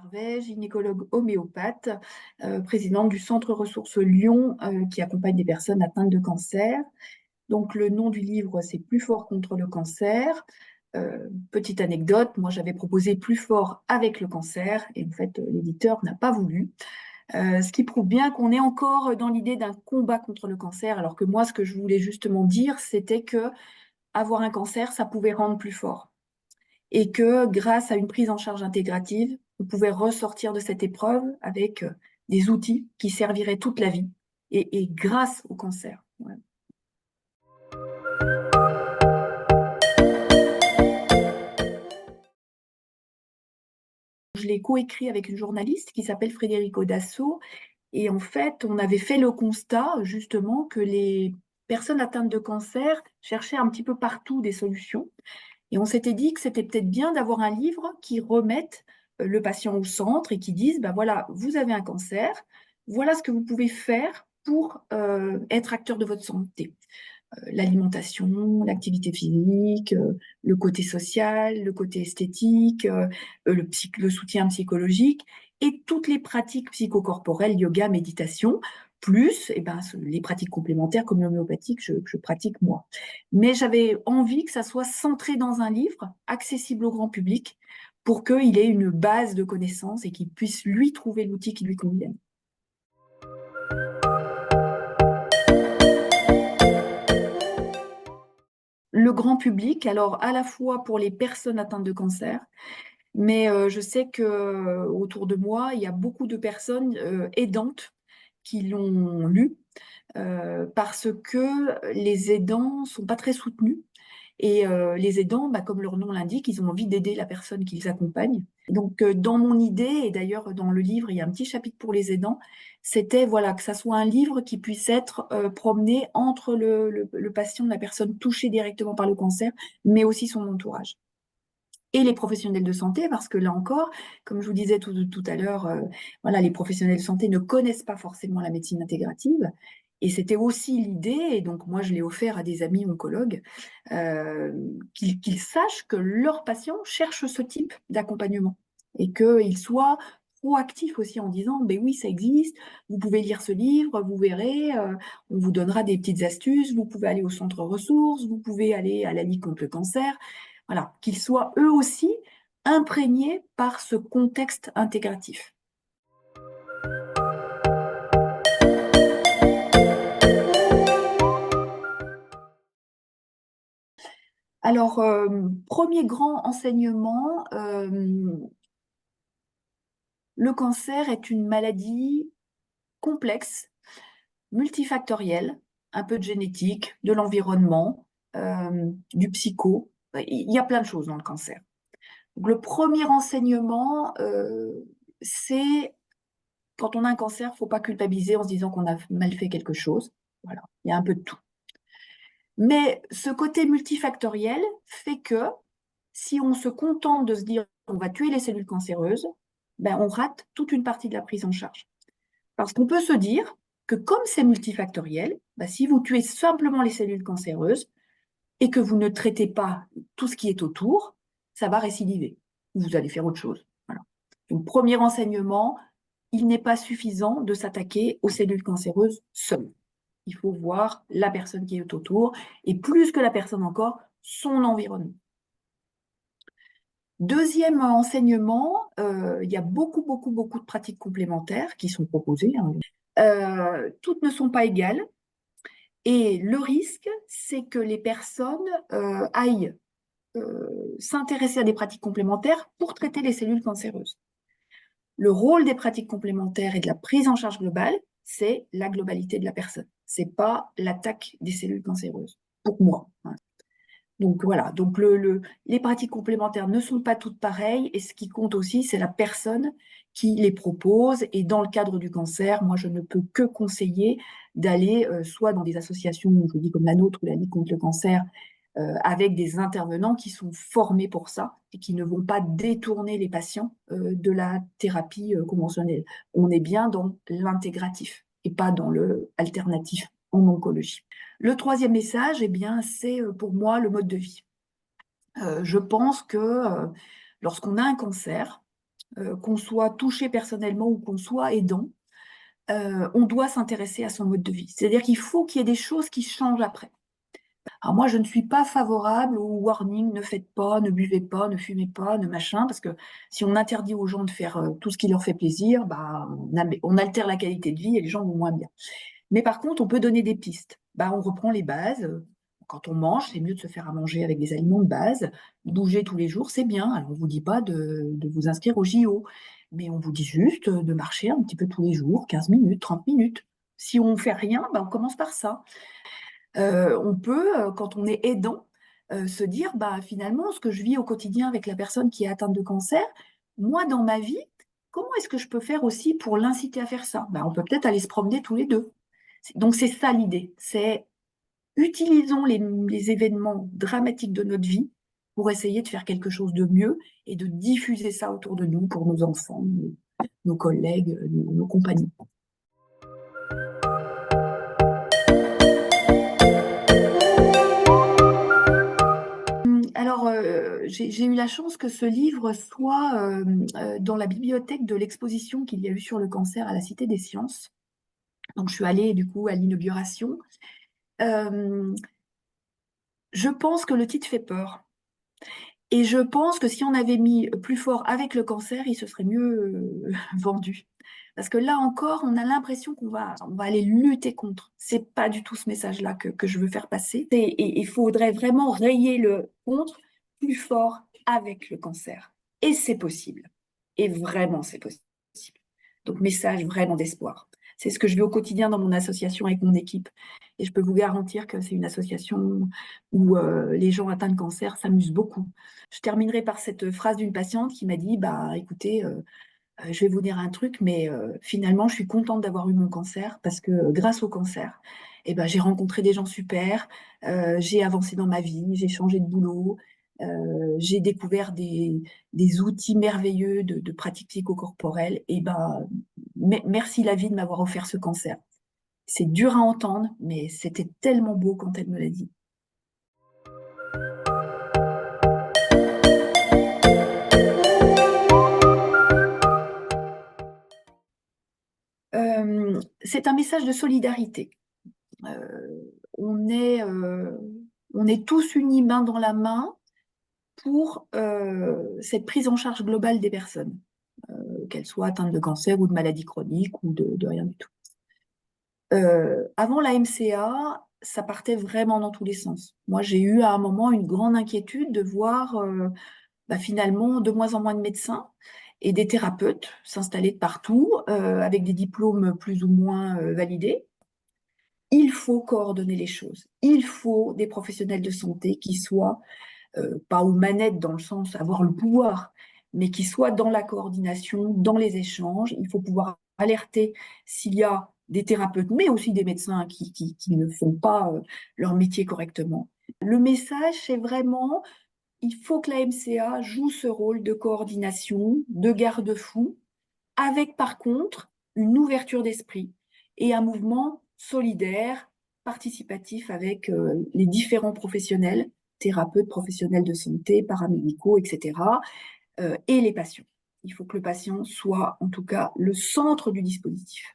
Harvey, gynécologue homéopathe, présidente du Centre Ressources Lyon, qui accompagne des personnes atteintes de cancer. Donc le nom du livre, c'est Plus fort contre le cancer. Petite anecdote, moi j'avais proposé Plus fort avec le cancer et en fait l'éditeur n'a pas voulu. Ce qui prouve bien qu'on est encore dans l'idée d'un combat contre le cancer, alors que moi ce que je voulais justement dire, c'était que avoir un cancer, ça pouvait rendre plus fort et que grâce à une prise en charge intégrative, on pouvait ressortir de cette épreuve avec des outils qui serviraient toute la vie et grâce au cancer. Ouais. Je l'ai coécrit avec une journaliste qui s'appelle Frédérico Dasso et en fait, on avait fait le constat justement que les personnes atteintes de cancer cherchaient un petit peu partout des solutions. Et on s'était dit que c'était peut-être bien d'avoir un livre qui remette le patient au centre et qui dise, ben voilà, vous avez un cancer, voilà ce que vous pouvez faire pour être acteur de votre santé. L'alimentation, l'activité physique, le côté social, le côté esthétique, le soutien psychologique et toutes les pratiques psychocorporelles, yoga, méditation, plus les pratiques complémentaires comme l'homéopathie que je pratique moi. Mais j'avais envie que ça soit centré dans un livre, accessible au grand public, pour qu'il ait une base de connaissances et qu'il puisse lui trouver l'outil qui lui convienne. Le grand public, alors à la fois pour les personnes atteintes de cancer, mais je sais qu'autour de moi, il y a beaucoup de personnes aidantes qui l'ont lu parce que les aidants ne sont pas très soutenus. Et les aidants, comme leur nom l'indique, ils ont envie d'aider la personne qu'ils accompagnent. Donc, dans mon idée, et d'ailleurs dans le livre, il y a un petit chapitre pour les aidants, c'était voilà, que ça soit un livre qui puisse être promené entre le patient, la personne touchée directement par le cancer, mais aussi son entourage. Et les professionnels de santé, parce que là encore, comme je vous disais tout à l'heure, voilà, les professionnels de santé ne connaissent pas forcément la médecine intégrative. Et c'était aussi l'idée, et donc moi je l'ai offert à des amis oncologues, qu'ils sachent que leurs patients cherchent ce type d'accompagnement et qu'ils soient proactifs aussi en disant, ben oui, ça existe, vous pouvez lire ce livre, vous verrez, on vous donnera des petites astuces, vous pouvez aller au centre ressources, vous pouvez aller à la Ligue contre le cancer. Voilà, qu'ils soient eux aussi imprégnés par ce contexte intégratif. Alors, premier grand enseignement, le cancer est une maladie complexe, multifactorielle, un peu de génétique, de l'environnement, du psycho. Il y a plein de choses dans le cancer. Donc, le premier enseignement, c'est quand on a un cancer, il ne faut pas culpabiliser en se disant qu'on a mal fait quelque chose. Voilà, il y a un peu de tout. Mais ce côté multifactoriel fait que si on se contente de se dire on va tuer les cellules cancéreuses, on rate toute une partie de la prise en charge. Parce qu'on peut se dire que comme c'est multifactoriel, si vous tuez simplement les cellules cancéreuses et que vous ne traitez pas tout ce qui est autour, ça va récidiver. Vous allez faire autre chose. Voilà. Donc, premier enseignement, il n'est pas suffisant de s'attaquer aux cellules cancéreuses seules. Il faut voir la personne qui est autour et plus que la personne encore, son environnement. Deuxième enseignement, il y a beaucoup de pratiques complémentaires qui sont proposées. Toutes ne sont pas égales et le risque, c'est que les personnes aillent s'intéresser à des pratiques complémentaires pour traiter les cellules cancéreuses. Le rôle des pratiques complémentaires et de la prise en charge globale, c'est la globalité de la personne. C'est pas l'attaque des cellules cancéreuses, pour moi. Donc voilà, donc les pratiques complémentaires ne sont pas toutes pareilles et ce qui compte aussi, c'est la personne qui les propose. Et dans le cadre du cancer, moi, je ne peux que conseiller d'aller soit dans des associations, je vous dis comme la nôtre ou la Ligue contre le cancer, avec des intervenants qui sont formés pour ça et qui ne vont pas détourner les patients de la thérapie conventionnelle. On est bien dans l'intégratif et pas dans le alternatif en oncologie. Le troisième message, c'est pour moi le mode de vie. Je pense que lorsqu'on a un cancer, qu'on soit touché personnellement ou qu'on soit aidant, on doit s'intéresser à son mode de vie. C'est-à-dire qu'il faut qu'il y ait des choses qui changent après. Alors moi, je ne suis pas favorable au warning, ne faites pas, ne buvez pas, ne fumez pas, ne machin, parce que si on interdit aux gens de faire tout ce qui leur fait plaisir, bah, on altère la qualité de vie et les gens vont moins bien. Mais par contre, on peut donner des pistes. Bah, on reprend les bases. Quand on mange, c'est mieux de se faire à manger avec des aliments de base. Bouger tous les jours, c'est bien. Alors, on ne vous dit pas de vous inscrire au JO, mais on vous dit juste de marcher un petit peu tous les jours, 15 minutes, 30 minutes. Si on ne fait rien, bah, on commence par ça. On peut, quand on est aidant, se dire, bah, finalement, ce que je vis au quotidien avec la personne qui est atteinte de cancer, moi, dans ma vie, comment est-ce que je peux faire aussi pour l'inciter à faire ça? Bah, on peut peut-être aller se promener tous les deux. Donc c'est ça l'idée, c'est utilisons les événements dramatiques de notre vie pour essayer de faire quelque chose de mieux et de diffuser ça autour de nous pour nos enfants, nos collègues, nos compagnies. Alors, j'ai eu la chance que ce livre soit dans la bibliothèque de l'exposition qu'il y a eu sur le cancer à la Cité des Sciences. Donc, je suis allée du coup à l'inauguration. Euh, je pense que le titre fait peur. Et je pense que si on avait mis plus fort avec le cancer, il se serait mieux vendu. Parce que là encore, on a l'impression on va aller lutter contre. C'est pas du tout ce message-là que je veux faire passer. Et il faudrait vraiment rayer le contre plus fort avec le cancer. Et c'est possible. Et vraiment, c'est possible. Donc, message vraiment d'espoir. C'est ce que je vis au quotidien dans mon association avec mon équipe. Et je peux vous garantir que c'est une association où les gens atteints de cancer s'amusent beaucoup. Je terminerai par cette phrase d'une patiente qui m'a dit, bah, écoutez, je vais vous dire un truc, mais finalement, je suis contente d'avoir eu mon cancer parce que grâce au cancer, eh ben, j'ai rencontré des gens super, j'ai avancé dans ma vie, j'ai changé de boulot, j'ai découvert des outils merveilleux de pratique psychocorporelle. Et ben, merci la vie de m'avoir offert ce cancer. C'est dur à entendre, mais c'était tellement beau quand elle me l'a dit. C'est un message de solidarité. On est, on est tous unis main dans la main pour cette prise en charge globale des personnes, qu'elles soient atteintes de cancer ou de maladies chroniques ou de rien du tout. Avant la MCA, ça partait vraiment dans tous les sens. Moi, j'ai eu à un moment une grande inquiétude de voir finalement de moins en moins de médecins et des thérapeutes s'installer de partout avec des diplômes plus ou moins validés. Il faut coordonner les choses. Il faut des professionnels de santé qui soient, pas aux manettes dans le sens avoir le pouvoir, mais qui soient dans la coordination, dans les échanges. Il faut pouvoir alerter s'il y a des thérapeutes, mais aussi des médecins qui ne font pas leur métier correctement. Le message, c'est vraiment, il faut que la MCA joue ce rôle de coordination, de garde-fou, avec par contre une ouverture d'esprit et un mouvement solidaire, participatif avec les différents professionnels, thérapeutes, professionnels de santé, paramédicaux, etc., et les patients. Il faut que le patient soit en tout cas le centre du dispositif.